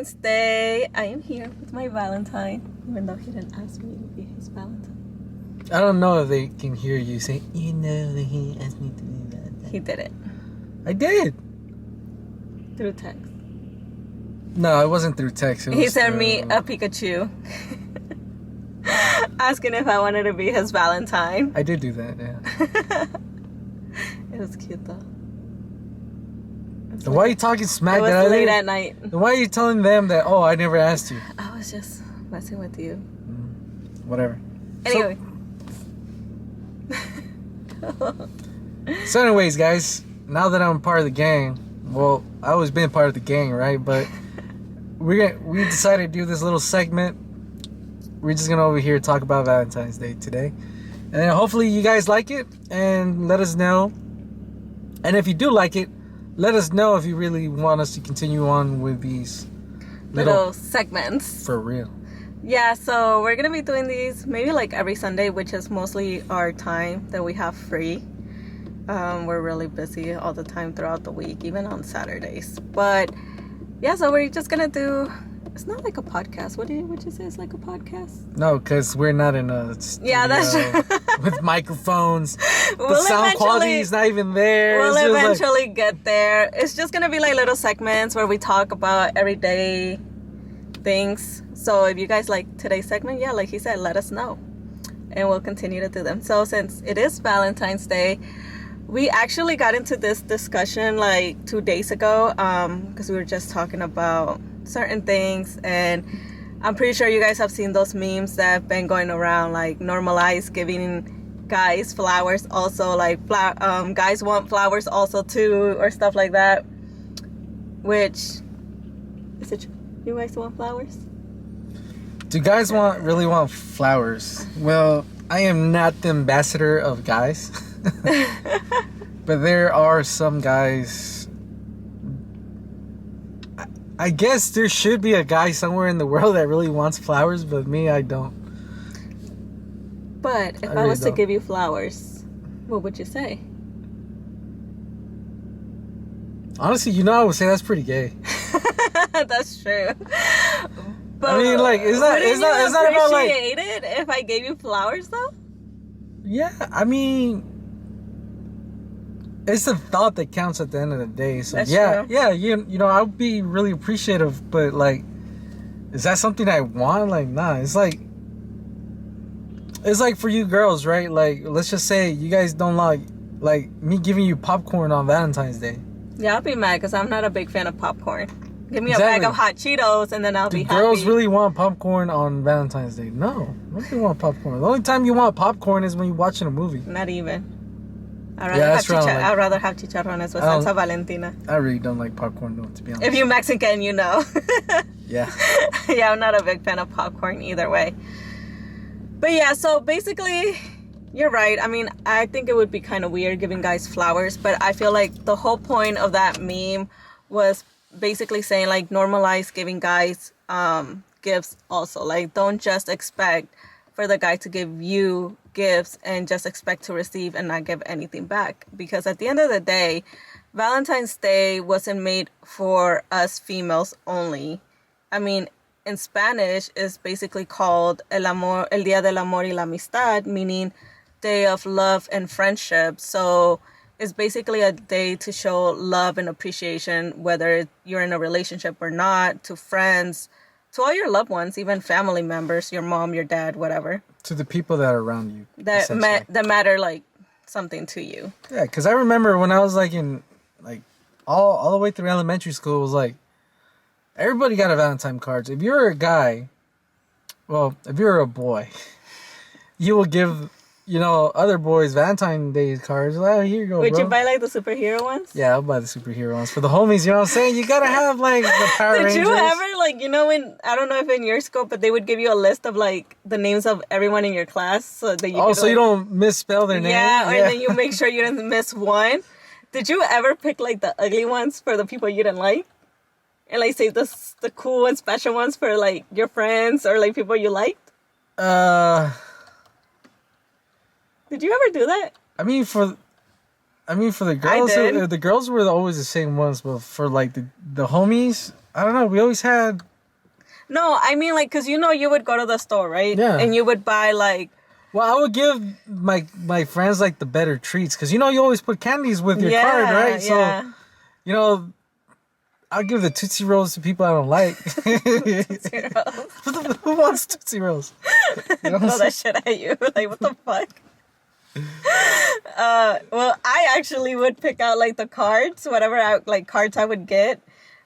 Valentine's Day. I am here with my Valentine, even though he didn't ask me to be his Valentine. I don't know if they can hear you say, that he asked me to do that. He did it. I did. Through text. No, it wasn't through text. He sent me a Pikachu. Asking if I wanted to be his Valentine. I did do that, yeah. It was cute though. Why are you talking smack? It was late at night. Why are you telling them that, oh, I never asked you? I was just messing with you. Whatever. Anyway. So anyways, guys, now that I'm part of the gang, well, I always been part of the gang, right? But we decided to do this little segment. We're just gonna over here talk about Valentine's Day today, and then hopefully you guys like it and let us know. And if you do like it, let us know if you really want us to continue on with these little segments. For real. Yeah, so we're gonna be doing these maybe like every Sunday, which is mostly our time that we have free. We're really busy all the time throughout the week, even on Saturdays. But yeah, so we're just gonna do. It's not like a podcast. Would you say it's like a podcast? No, because we're not in a studio. Yeah, that's true. With microphones. The sound quality is not even there. We'll eventually get there. It's just gonna be like little segments where we talk about everyday things. So if you guys like today's segment, yeah, like he said, let us know, and we'll continue to do them. So since it is Valentine's Day, we actually got into this discussion like 2 days ago, because we were just talking about certain things, and I'm pretty sure you guys have seen those memes that have been going around, like normalize giving guys flowers also, like guys want flowers also too, or stuff like that. Which is it true? You guys want flowers? Do guys really want flowers? Well, I am not the ambassador of guys. But there are some guys. I guess there should be a guy somewhere in the world that really wants flowers, but me, I don't. But if I was to give you flowers, what would you say? Honestly, I would say that's pretty gay. That's true. But I mean, like, is that about like? Appreciate it if I gave you flowers, though? Yeah, I mean, it's the thought that counts at the end of the day. So that's yeah, true. yeah, I would be really appreciative, but like, is that something I want? Like, nah. It's like for you girls, right? Like, let's just say you guys don't like me giving you popcorn on Valentine's Day. Yeah, I'll be mad because I'm not a big fan of popcorn. Give me a bag of hot Cheetos and then I'll be happy. Do girls really want popcorn on Valentine's Day? No. Nobody want popcorn. The only time you want popcorn is when you're watching a movie. Not even. I'd rather have chicharrones with salsa Valentina. I really don't like popcorn, though, to be honest. If you're Mexican, you know. Yeah. Yeah, I'm not a big fan of popcorn either way. But yeah, so basically, you're right. I mean, I think it would be kind of weird giving guys flowers, but I feel like the whole point of that meme was basically saying, like, normalize giving guys gifts also. Like, don't just expect for the guy to give you gifts and just expect to receive and not give anything back. Because at the end of the day, Valentine's Day wasn't made for us females only. I mean, in Spanish, it's basically called El Día del Amor y la Amistad, meaning Day of Love and Friendship. So it's basically a day to show love and appreciation, whether you're in a relationship or not, to friends, to all your loved ones, even family members, your mom, your dad, whatever. To the people that are around you. That matter, like, something to you. Yeah, because I remember when I was, like, in, like, all the way through elementary school, it was, like, everybody got a Valentine card. If you're a guy, well, if you're a boy, you will give, other boys Valentine Day cards. Well, here you go, Would you buy, like, the superhero ones? Yeah, I'll buy the superhero ones. For the homies, you know what I'm saying? You gotta have, like, the Power Rangers. Did you ever, like, when, I don't know if in your school, but they would give you a list of, like, the names of everyone in your class so that you could, so you don't misspell their name? Yeah, and then you make sure you didn't miss one. Did you ever pick, like, the ugly ones for the people you didn't like? And, like, save the cool and special ones for, like, your friends or, like, people you liked? Did you ever do that? I mean, for the girls, the girls were always the same ones, but for, like, the homies, I don't know, we always had No, I mean like, cause you would go to the store, right? Yeah. And you would buy like. Well, I would give my friends like the better treats because you always put candies with your card, right? So Yeah. I'll give the Tootsie Rolls to people I don't like. Tootsie Rolls. Who wants Tootsie Rolls? You know what I'm Throw that shit at you. Like, what the fuck? Well, I actually would pick out like the cards, whatever cards I would get.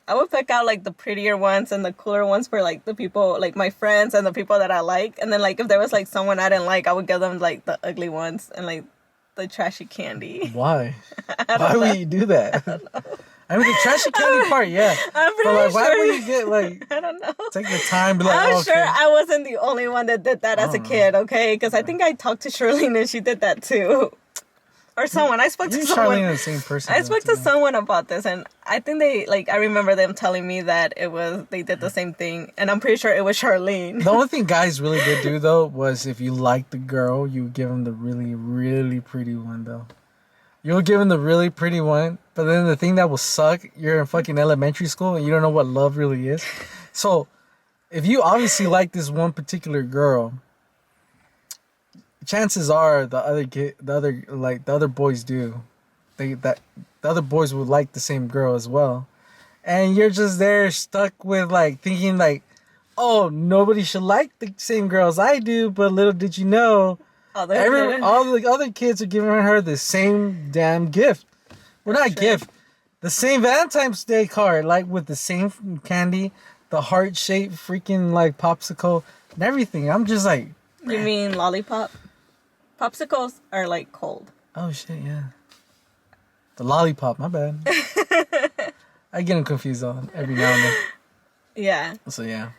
I would pick out like the prettier ones and the cooler ones for like the people, like my friends and the people that I like. And then like if there was like someone I didn't like, I would give them like the ugly ones and like the trashy candy. Why? Why would you do that? I mean, the trashy candy part, yeah. I'm pretty but like, sure. why would you get like? I don't know. Take the time, be like, I'm okay. sure I wasn't the only one that did that as a kid, okay? Because I think I talked to Charlene and she did that too. Or someone. I spoke to someone. Charlene are the same person. I spoke to someone about this, and I think I remember them telling me that they did the same thing, and I'm pretty sure it was Charlene. The only thing guys really did do though was if you liked the girl, you would give them the really, really pretty one though. You would give them the really pretty one, but then the thing that will suck, you're in fucking elementary school and you don't know what love really is. So, if you obviously like this one particular girl, chances are the other boys do. The other boys would like the same girl as well. And you're just there stuck with like thinking like, oh, nobody should like the same girl as I do, but little did you know, all the other kids are giving her the same damn gift. Well, not gift, the same Valentine's Day card, like with the same candy, the heart-shaped freaking like popsicle and everything. I'm just like, you mean lollipop? Popsicles are like cold. Oh shit, yeah. The lollipop, my bad. I get them confused on every now and then. Yeah. So yeah.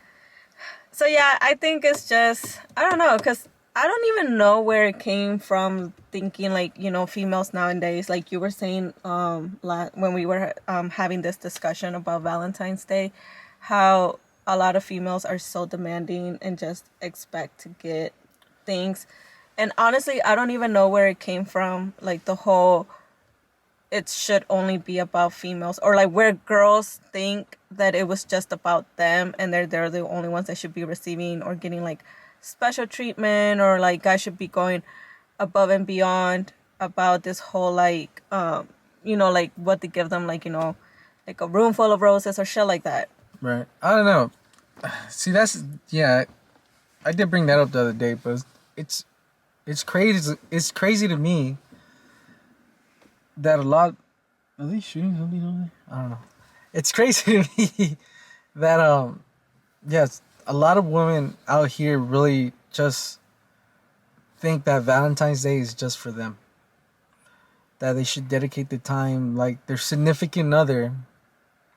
So yeah, I think it's just, I don't know, because I don't even know where it came from thinking like, females nowadays, like you were saying when we were having this discussion about Valentine's Day, how a lot of females are so demanding and just expect to get things. And honestly, I don't even know where it came from, like the whole it should only be about females, or like where girls think that it was just about them and they're the only ones that should be receiving or getting like special treatment, or like guys should be going above and beyond about this whole like like what they give them, like like a room full of roses or shit like that. Right. I don't know. See, that's I did bring that up the other day, but it's crazy. It's crazy to me that are they shooting something over there? I don't know. It's crazy to me that yes, a lot of women out here really just think that Valentine's Day is just for them. That they should dedicate the time, like their significant other,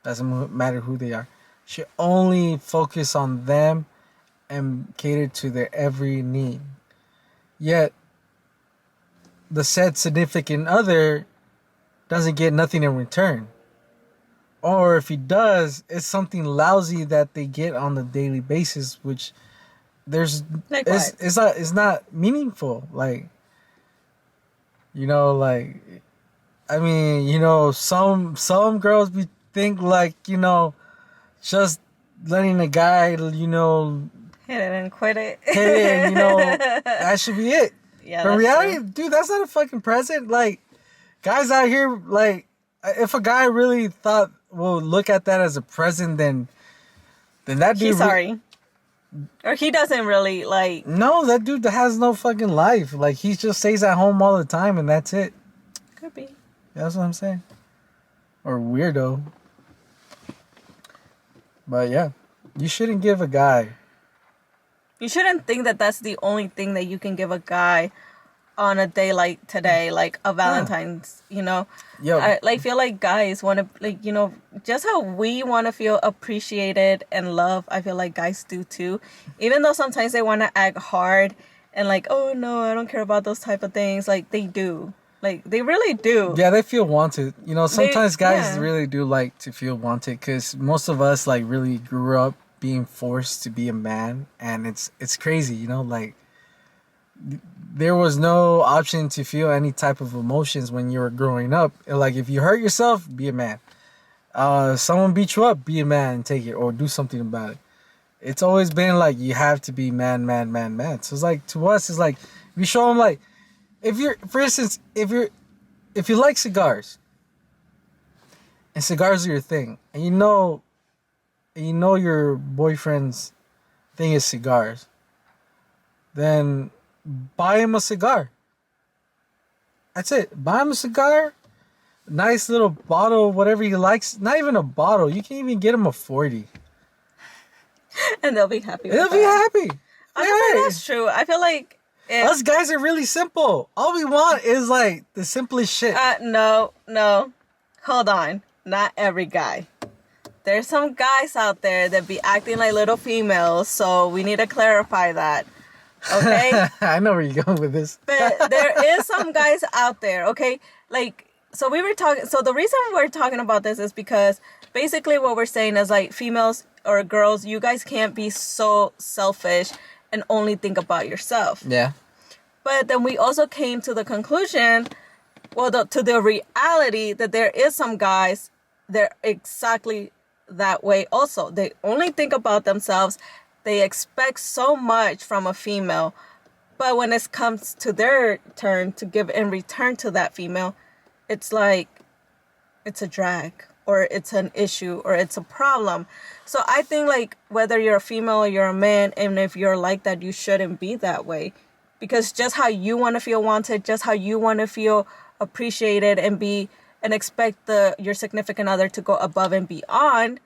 doesn't matter who they are, should only focus on them and cater to their every need. Yet, the said significant other doesn't get nothing in return. Or if he does, it's something lousy that they get on a daily basis, which it's not meaningful. Like, like, I mean, some girls think like, just letting a guy, hit it and quit it. And, that should be it. Yeah. But in reality, dude, that's not a fucking present. Like, guys out here, like, if a guy really will look at that as a present, then that dude... He's sorry. Or he doesn't really, like... No, that dude has no fucking life. Like, he just stays at home all the time, and that's it. Could be. That's what I'm saying. Or weirdo. But, yeah. You shouldn't give a guy... You shouldn't think that that's the only thing that you can give a guy on a day like today, like a Valentine's, Yo. I feel like guys want to, like, just how we want to feel appreciated and loved, I feel like guys do too. Even though sometimes they want to act hard and like, oh no, I don't care about those type of things. Like, they do. Like, they really do. Yeah, they feel wanted. Sometimes guys really do like to feel wanted, because most of us, like, really grew up being forced to be a man, and it's crazy, like, there was no option to feel any type of emotions when you were growing up. Like, if you hurt yourself, be a man. Someone beat you up, be a man and take it, or do something about it. It's always been like you have to be man. So it's like to us, it's like we show them like if you're, for instance, if you like cigars, and cigars are your thing, and you know your boyfriend's thing is cigars, then buy him a cigar. That's it. Buy him a cigar. Nice little bottle, whatever he likes. Not even a bottle. You can even get him a 40. And they'll be happy with They'll be happy. Honestly, that's true. I feel like us guys are really simple. All we want is like the simplest shit. No. Hold on. Not every guy. There's some guys out there that be acting like little females, so we need to clarify that. Okay? I know where you're going with this. But there is some guys out there, okay? Like, so we were talking, so the reason we're talking about this is because basically what we're saying is like females or girls, you guys can't be so selfish and only think about yourself. Yeah. But then we also came to the conclusion, to the reality that there is some guys, they're exactly that way also. They only think about themselves. They expect so much from a female. But when it comes to their turn to give in return to that female, it's like, it's a drag, or it's an issue, or it's a problem. So I think like whether you're a female or you're a man, and if you're like that, you shouldn't be that way. Because just how you want to feel wanted, just how you want to feel appreciated and expect your significant other to go above and beyond,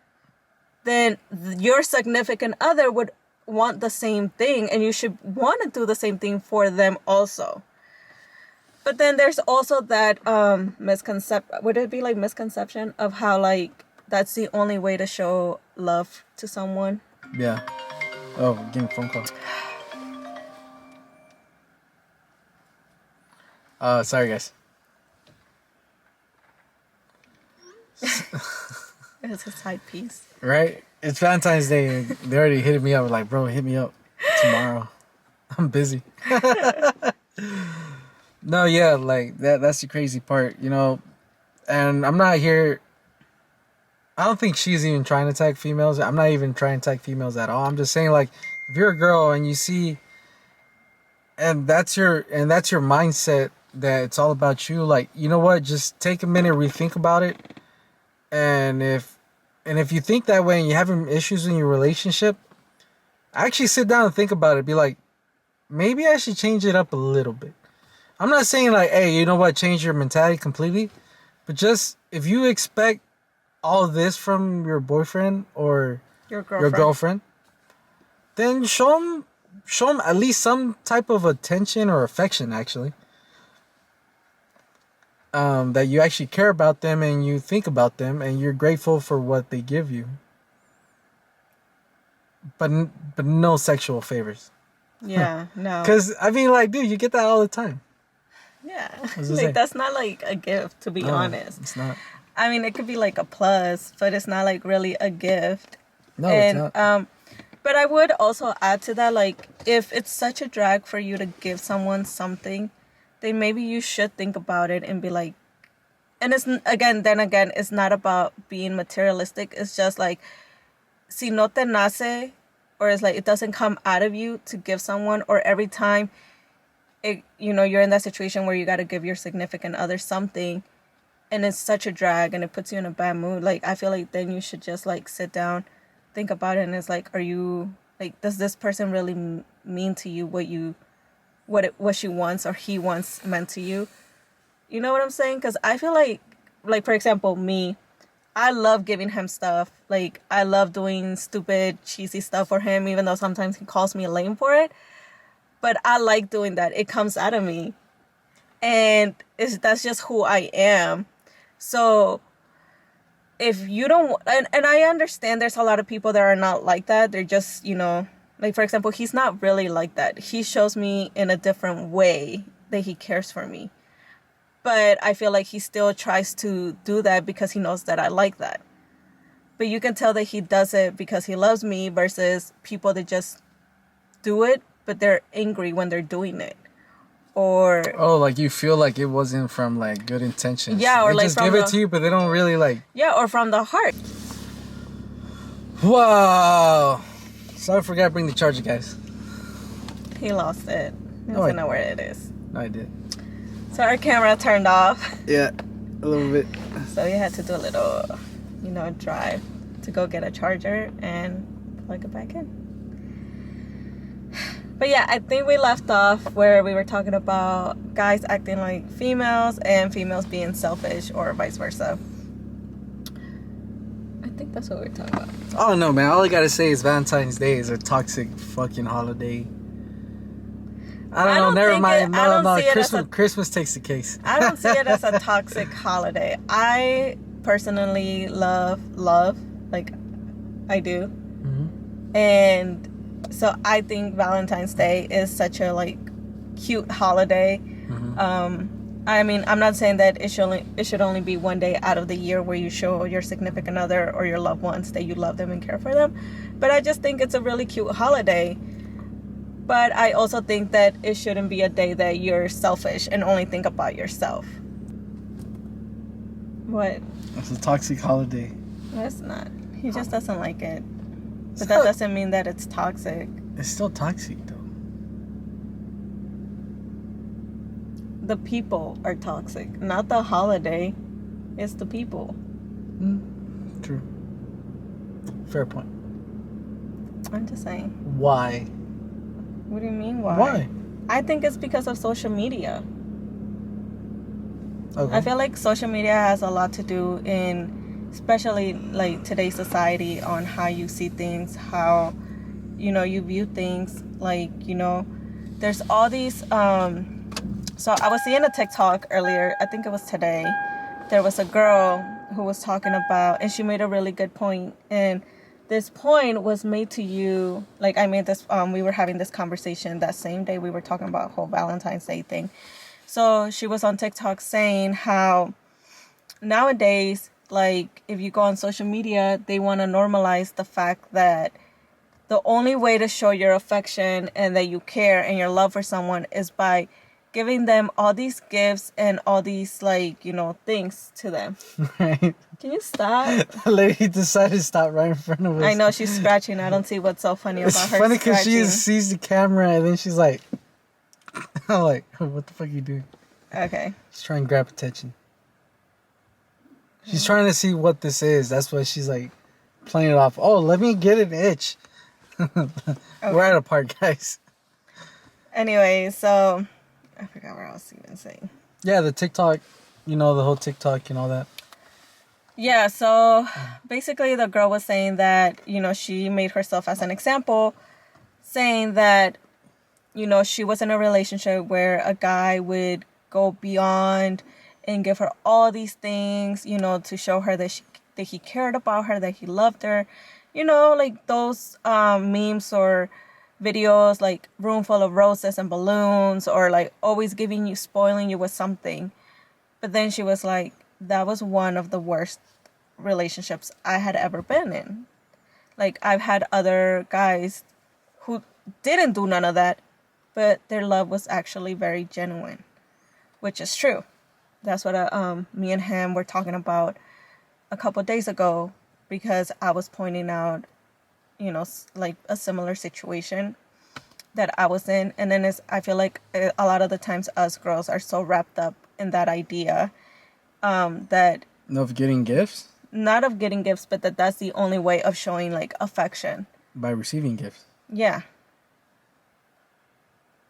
then your significant other would want the same thing, and you should want to do the same thing for them also. But then there's also that misconception of how like that's the only way to show love to someone. Yeah. Oh, getting a phone call. Sorry guys. It's a side piece. Right? It's Valentine's Day. They already hit me up like, bro, hit me up tomorrow. I'm busy. No, yeah, like that's the crazy part, you know. And I'm not here. I don't think she's even trying to tag females. I'm not even trying to tag females at all. I'm just saying like if you're a girl and you see and that's your mindset that it's all about you, like, you know what, just take a minute, rethink about it. And if you think that way and you're having issues in your relationship, actually sit down and think about it. Be like, maybe I should change it up a little bit. I'm not saying like, hey, you know what, change your mentality completely. But just, if you expect all this from your boyfriend or your girlfriend, then show them at least some type of attention or affection, actually. That you actually care about them and you think about them and you're grateful for what they give you. But no sexual favors. Yeah, no. Because, I mean, like, dude, you get that all the time. Yeah. Like, that's not, like, a gift, to be honest. It's not. I mean, it could be, like, a plus, but it's not, like, really a gift. No, it's not. But I would also add to that, like, if it's such a drag for you to give someone something, then maybe you should think about it and be like, and it's, again, it's not about being materialistic. It's just like, si no te nace, or it's like, it doesn't come out of you to give someone, or every time you're in that situation where you got to give your significant other something and it's such a drag and it puts you in a bad mood, like, I feel like then you should just like sit down, think about it, and it's like, are you like, does this person really mean to you what she wants or he wants meant to you? You know what I'm saying? Because I feel like for example, me, I love giving him stuff. Like, I love doing stupid, cheesy stuff for him, even though sometimes he calls me lame for it. But I like doing that. It comes out of me. And that's just who I am. So if you don't... And I understand there's a lot of people that are not like that. They're just, like, for example, he's not really like that. He shows me in a different way that he cares for me. But I feel like he still tries to do that because he knows that I like that. But you can tell that he does it because he loves me versus people that just do it, but they're angry when they're doing it. Or... Oh, like you feel like it wasn't from, like, good intentions. Yeah, or they like just give it to you, but they don't really, like... Yeah, or from the heart. Wow. So I forgot to bring the charger, guys. He lost it. He No, doesn't I- know where it is. No, I did. So our camera turned off. Yeah, a little bit. So we had to do a little, drive to go get a charger and plug it back in. But yeah, I think we left off where we were talking about guys acting like females and females being selfish or vice versa. I think that's what we were talking about. Oh no, man! All I gotta say is Valentine's Day is a toxic fucking holiday. I don't know. Never mind. No. Christmas takes the case. I don't see it as a toxic holiday. I personally love, like I do, and so I think Valentine's Day is such a like cute holiday. I mean, I'm not saying that it should only be one day out of the year where you show your significant other or your loved ones that you love them and care for them, but I just think it's a really cute holiday. But I also think that it shouldn't be a day that you're selfish and only think about yourself. What? It's a toxic holiday. No, it's not. He just doesn't like it. But that doesn't mean that it's toxic. It's still toxic, though. The people are toxic, not the holiday. It's the people. True. Fair point. I'm just saying. Why? What do you mean, why? Why? I think it's because of social media. Okay. I feel like social media has a lot to do in, especially like today's society, on how you see things, how, you view things. Like, there's all these, so I was seeing a TikTok earlier, I think it was today. There was a girl who was talking about, and she made a really good point, and this point was made to you, like I made this, we were having this conversation that same day we were talking about whole Valentine's Day thing. So she was on TikTok saying how nowadays, like if you go on social media, they want to normalize the fact that the only way to show your affection and that you care and your love for someone is by giving them all these gifts and all these things to them. Right. Can you stop? The lady decided to stop right in front of us. I know, she's scratching. I don't see what's so funny about her. It's funny because scratching. she sees the camera and then she's like, I'm like, what the fuck are you doing? Okay. She's trying to grab attention. She's trying to see what this is. That's why she's like playing it off. Oh, let me get an itch. Okay. We're at a park, guys. Anyway, so I forgot what I was even saying. Yeah, the TikTok, the whole TikTok and all that. Yeah, so basically the girl was saying that, she made herself as an example, saying that, she was in a relationship where a guy would go beyond and give her all these things, to show her that he cared about her, that he loved her. Like those memes or videos, like room full of roses and balloons, or like always spoiling you with something. But then she was like, that was one of the worst relationships I had ever been in. Like, I've had other guys who didn't do none of that, but their love was actually very genuine, which is true. That's what me and him were talking about a couple of days ago, because I was pointing out, like a similar situation that I was in. And then I feel like a lot of the times us girls are so wrapped up in that idea that... Of getting gifts? Not of getting gifts, but that's the only way of showing like affection. By receiving gifts. Yeah.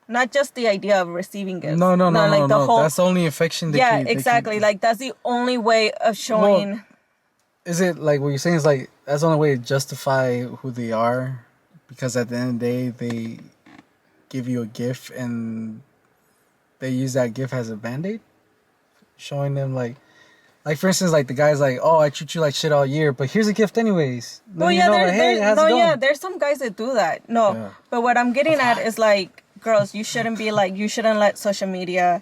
Not just the idea of receiving gifts. No. Like the whole... That's the only affection they Yeah, exactly. Like that's the only way of showing... Well, is it like what you're saying is like that's the only way to justify who they are? Because at the end of the day, they give you a gift and they use that gift as a band-aid? Showing them like for instance, like the guy's like, oh, I treat you like shit all year, but here's a gift anyways. Well, yeah, there's some guys that do that. No, yeah. But what I'm getting at is like, girls, you shouldn't let social media,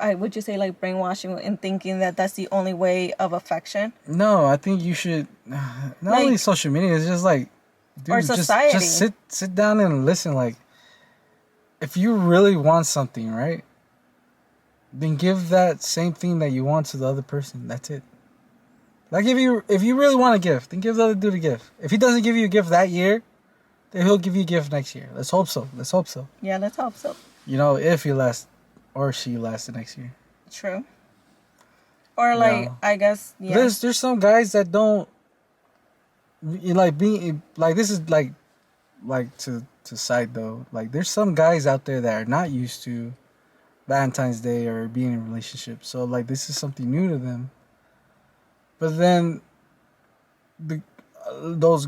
would you say like brainwashing and thinking that that's the only way of affection? No, I think you should, not only social media, it's just like, dude, or society. Just sit down and listen. Like, if you really want something, right? Then give that same thing that you want to the other person. That's it. Like if you really want a gift, then give the other dude a gift. If he doesn't give you a gift that year, then he'll give you a gift next year. Let's hope so. Yeah, let's hope so. You know, if he lasts or she lasts the next year. True. Or like, I guess, yeah. There's some guys that don't like being like this is like to side though. Like there's some guys out there that are not used to Valentine's Day or being in a relationship. So like this is something new to them. But then those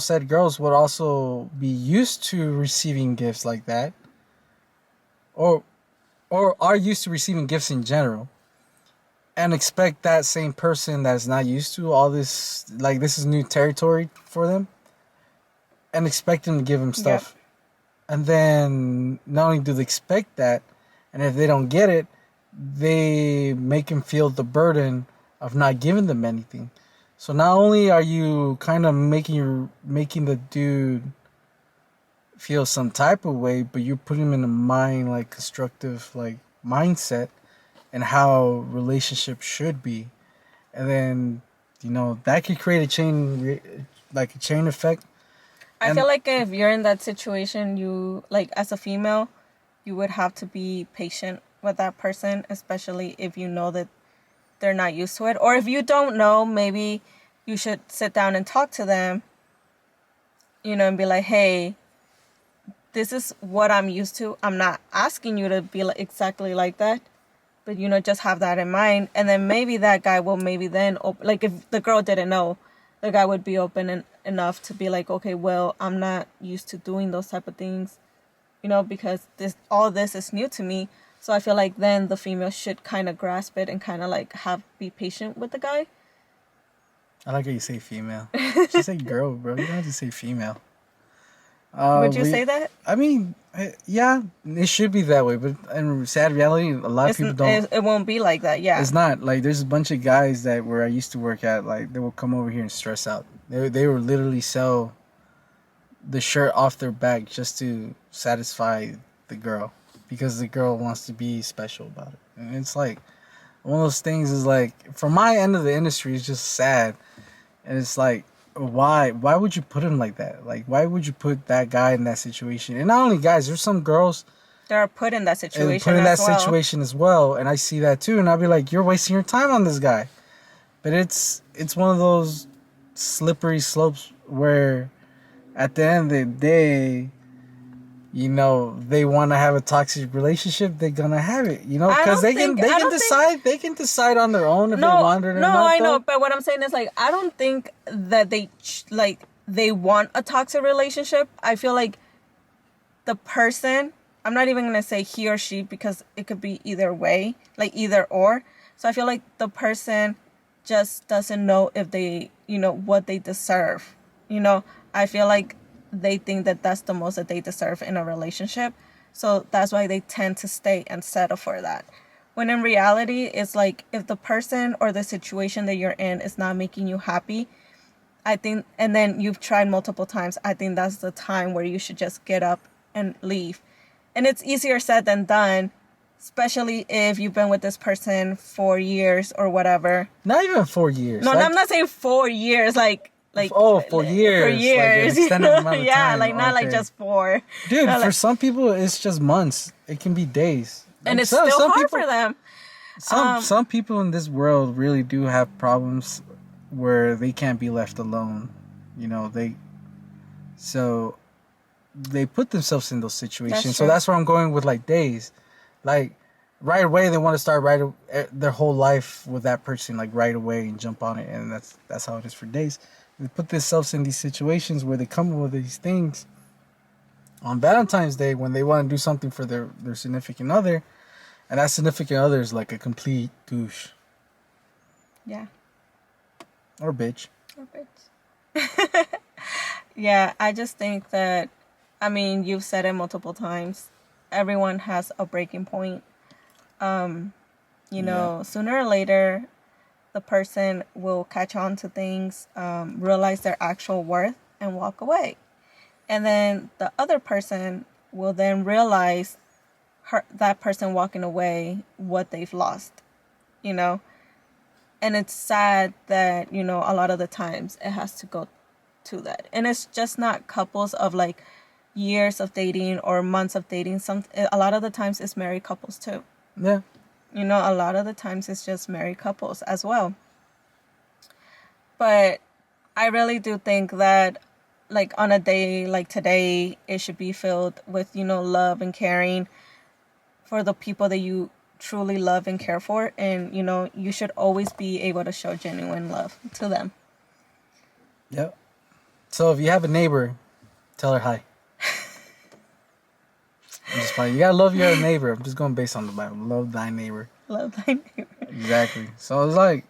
said girls would also be used to receiving gifts like that. Or are used to receiving gifts in general. And expect that same person that is not used to all this, like this is new territory for them, and expect them to give them stuff. Yep. And then not only do they expect that, and if they don't get it, they make them feel the burden of not giving them anything. So not only are you kind of making the dude feel some type of way, but you're putting him in a mind like constructive like mindset and how relationships should be. And then, you know, that could create a chain effect. I feel like if you're in that situation, you, like, as a female, you would have to be patient with that person, especially if you know that they're not used to it. Or if you don't know, maybe you should sit down and talk to them, you know, and be like, hey, this is what I'm used to. I'm not asking you to be like exactly like that. But, you know, just have that in mind. And then maybe that guy will maybe then, like if the girl didn't know, the guy would be open enough to be like, okay, well, I'm not used to doing those type of things, you know, because all this is new to me. So I feel like then the female should kind of grasp it and kind of like be patient with the guy. I like how you say female. Just say girl, bro. You don't have to say female. Would you say that? I mean, yeah, it should be that way, but in sad reality, a lot of people don't. It won't be like that, yeah. It's not. Like, there's a bunch of guys that where I used to work at, like, they will come over here and stress out. They will literally sell the shirt off their back just to satisfy the girl because the girl wants to be special about it. And it's like, one of those things is like, from my end of the industry, it's just sad. And it's like, why would you put him like that? Like, why would you put that guy in that situation? And not only guys, there's some girls that are put in that situation as well. And I see that too, and I'll be like, you're wasting your time on this guy. But it's one of those slippery slopes where at the end of the day, you know, they want to have a toxic relationship, they're gonna have it, you know, because they can decide on their own if they want it or not. No, I know, but what I'm saying is, like, I don't think that they want a toxic relationship. I feel like the person, I'm not even gonna say he or she because it could be either way, like either or. So I feel like the person just doesn't know if they, you know, what they deserve. You know, I feel like they think that that's the most that they deserve in a relationship. So that's why they tend to stay and settle for that. When in reality, it's like if the person or the situation that you're in is not making you happy, I think, and then you've tried multiple times, I think that's the time where you should just get up and leave. And it's easier said than done, especially if you've been with this person for years or whatever. Not even 4 years. No, I'm not saying 4 years, like for years. For years. Like an extended amount of yeah, time. like not like just 4. Dude, no, for some people it's just months. It can be days. And it's still hard for them. Some people in this world really do have problems where they can't be left alone. You know, they put themselves in those situations. So that's where I'm going with like days. Like right away they want to start their whole life with that person, like right away, and jump on it, and that's how it is for days. They put themselves in these situations where they come up with these things on Valentine's Day when they want to do something for their significant other, and that significant other is like a complete douche. Yeah. Or bitch. Yeah, I just think that, I mean, you've said it multiple times. Everyone has a breaking point. You know, sooner or later, the person will catch on to things, realize their actual worth, and walk away. And then the other person will then realize that person walking away, what they've lost, you know? And it's sad that, you know, a lot of the times it has to go to that. And it's just not couples of like years of dating or months of dating. A lot of the times it's married couples too. Yeah. You know, a lot of the times it's just married couples as well. But I really do think that, like, on a day like today, it should be filled with, you know, love and caring for the people that you truly love and care for. And, you know, you should always be able to show genuine love to them. Yep. So if you have a neighbor, tell her hi. I'm just fine. You gotta love your neighbor. I'm just going based on the Bible. Love thy neighbor. Love thy neighbor. Exactly. So it's like,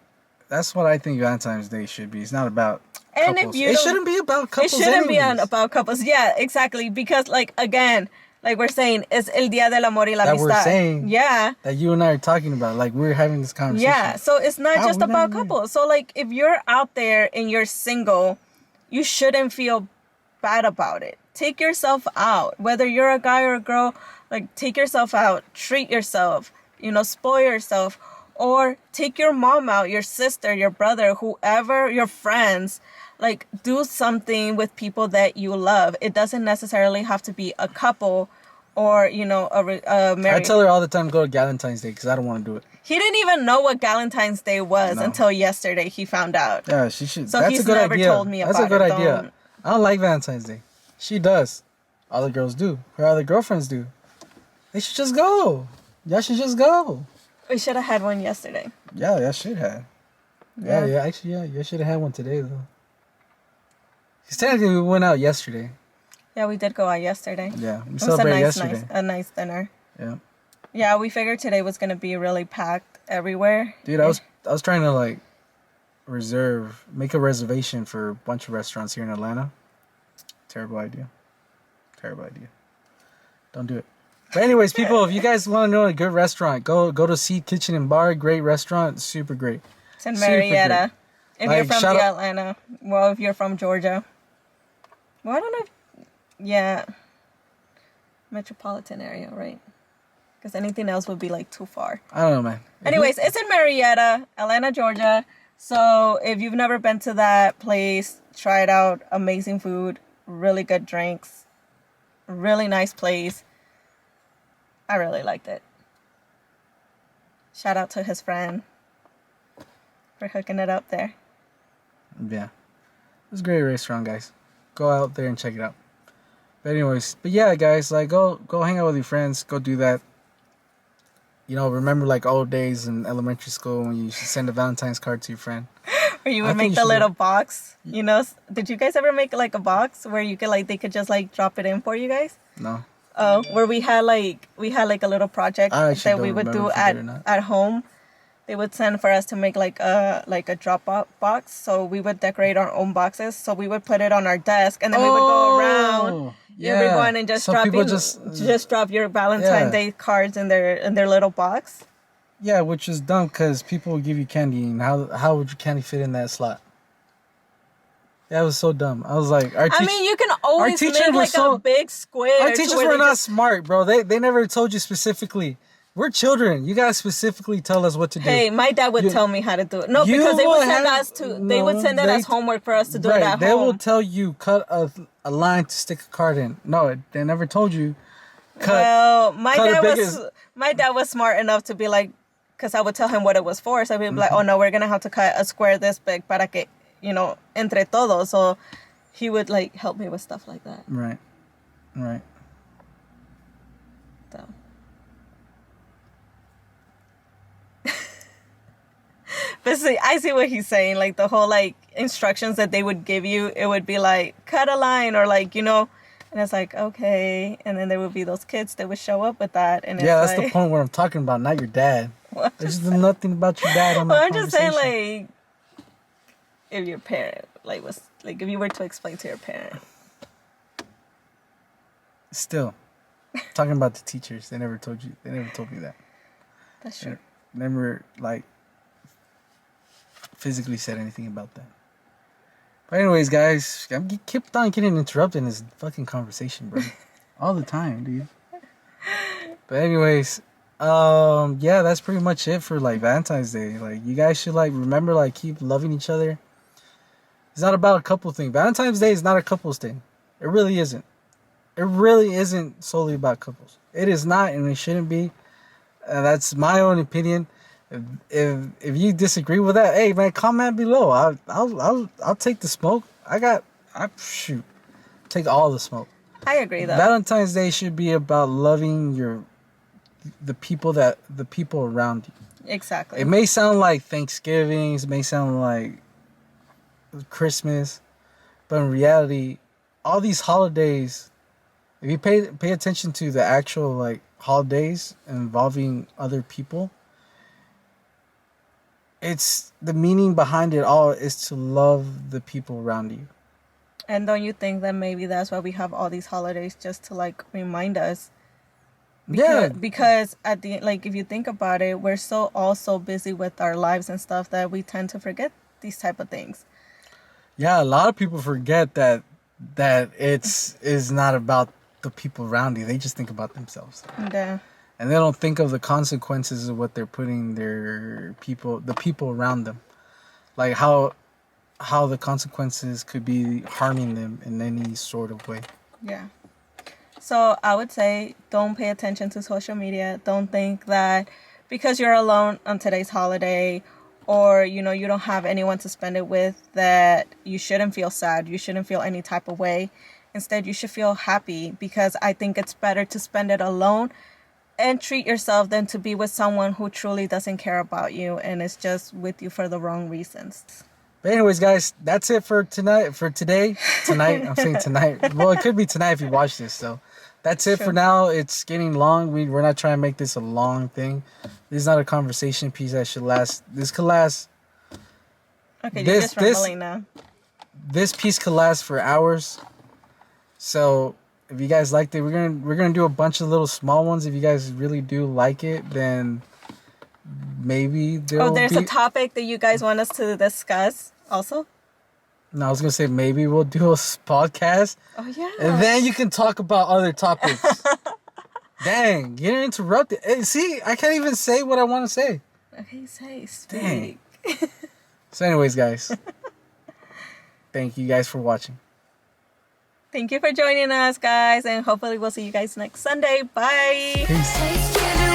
that's what I think Valentine's Day should be. It's not about and couples. If you It shouldn't be about couples. It shouldn't be anyways. about couples. Yeah, exactly. Because, like, again, like we're saying, it's El Día del Amor y la That Amistad. we're saying. Yeah. That you and I are talking about. Like, we're having this conversation. Yeah. So it's not just about couples. So, like, if you're out there and you're single, you shouldn't feel bad about it. Take yourself out. Whether you're a guy or a girl, like, take yourself out. Treat yourself. You know, spoil yourself. Or take your mom out, your sister, your brother, whoever, your friends. Like, do something with people that you love. It doesn't necessarily have to be a couple or, you know, a married. I tell her all the time to go to Valentine's Day because I don't want to do it. He didn't even know what Valentine's Day was until yesterday he found out. Yeah, she should. So That's he's a good never idea. told me about it. That's a good idea. I don't like Valentine's Day. She does. Other girls do. Her other girlfriends do. They should just go. Y'all should just go. We should have had one yesterday. Yeah, y'all should have. Yeah. Actually, yeah. You should have had one today, though. Because technically, we went out yesterday. Yeah, we did go out yesterday. Yeah, we celebrated yesterday. A nice dinner. Yeah. Yeah, we figured today was going to be really packed everywhere. Dude, I was trying to, like, make a reservation for a bunch of restaurants here in Atlanta. Terrible idea. Don't do it. But anyways, people, if you guys want to know a good restaurant, go to Seed Kitchen and Bar. Great restaurant, super great. It's in Marietta. If Like, you're from Atlanta. Well, if you're from Georgia. Well, I don't know if... Yeah. Metropolitan area, right? Because anything else would be, like, too far. I don't know, man. Anyways, it's in Marietta, Atlanta, Georgia. So if you've never been to that place, try it out. Amazing food. Really good drinks. Really nice place. I really liked it. Shout out to his friend for hooking it up there. Yeah. It's a great restaurant, guys. Go out there and check it out. But anyways, yeah, guys, like, go hang out with your friends. Go do that. You know, remember, like, old days in elementary school when you used to send a Valentine's card to your friend. Or you would make the little box. You know, did you guys ever make, like, a box where you could, like, they could just, like, drop it in for you guys? No. Oh, where we had like a little project that we would do at home. They would send for us to make like a drop box. So we would decorate our own boxes. So we would put it on our desk, and then we would go around everyone and just drop your Valentine's Day cards in their little box. Yeah, which is dumb because people would give you candy, and how would your candy fit in that slot? That was so dumb. I was like, I mean, you can always make like a big square. Our teachers were not smart, bro. They never told you specifically. We're children. You gotta specifically tell us what to do. Hey, my dad would tell me how to do it. No, because they would send us as homework for us to do it at home. They will tell you cut a line to stick a card in. No, they never told you. My dad was smart enough to be like, because I would tell him what it was for. So I'd be like, oh no, we're gonna have to cut a square this big para que, you know, entre todos. So he would like help me with stuff like that. Right. So. But see, I see what he's saying. Like the whole like instructions that they would give you, it would be like cut a line or like, you know, and it's like, okay. And then there would be those kids that would show up with that. And that's the point where I'm talking about, not your dad. Well, there's nothing about your dad on that I'm just saying, like, if your parent, like, was, like, if you were to explain to your parent. Still, talking about the teachers, they never told me that. That's true. They never, like, physically said anything about that. But anyways, guys, I kept on getting interrupted in this fucking conversation, bro. All the time, dude. But anyways, Yeah, that's pretty much it for like Valentine's Day. Like, you guys should like remember, like, keep loving each other. It's not about a couple thing. Valentine's Day is not a couples thing. It really isn't. It really isn't solely about couples. It is not, and it shouldn't be. That's my own opinion. If you disagree with that, hey man, comment below. I'll take the smoke. Shoot, take all the smoke. I agree though. Valentine's Day should be about loving the people around you. Exactly. It may sound like Thanksgiving, it may sound like Christmas, but in reality, all these holidays, if you pay attention to the actual like holidays involving other people, it's the meaning behind it all is to love the people around you. And don't you think that maybe that's why we have all these holidays, just to like remind us? Because at the like, if you think about it, we're all so busy with our lives and stuff that we tend to forget these type of things. Yeah, a lot of people forget that is not about the people around you. They just think about themselves. Yeah. And they don't think of the consequences of what they're putting the people around them. Like how the consequences could be harming them in any sort of way. Yeah. So I would say don't pay attention to social media. Don't think that because you're alone on today's holiday, or you don't have anyone to spend it with, that you shouldn't feel sad. You shouldn't feel any type of way. Instead, you should feel happy, because I think it's better to spend it alone and treat yourself than to be with someone who truly doesn't care about you and is just with you for the wrong reasons. But anyways, guys, that's it for tonight. For today, I'm saying tonight. Well, it could be tonight if you watch this. So that's it for now. It's getting long. We're not trying to make this a long thing. This is not a conversation piece that should last. This could last. Okay, you're just rambling now. This piece could last for hours. So if you guys liked it, we're gonna do a bunch of little small ones. If you guys really do like it, then maybe there's a topic that you guys want us to discuss also? No, I was gonna say maybe we'll do a podcast. Oh yeah. And then you can talk about other topics. Dang, you're interrupted. Hey, see, I can't even say what I want to say. Okay, speak. Dang. So anyways, guys. Thank you guys for watching. Thank you for joining us, guys, and hopefully we'll see you guys next Sunday. Bye. Peace.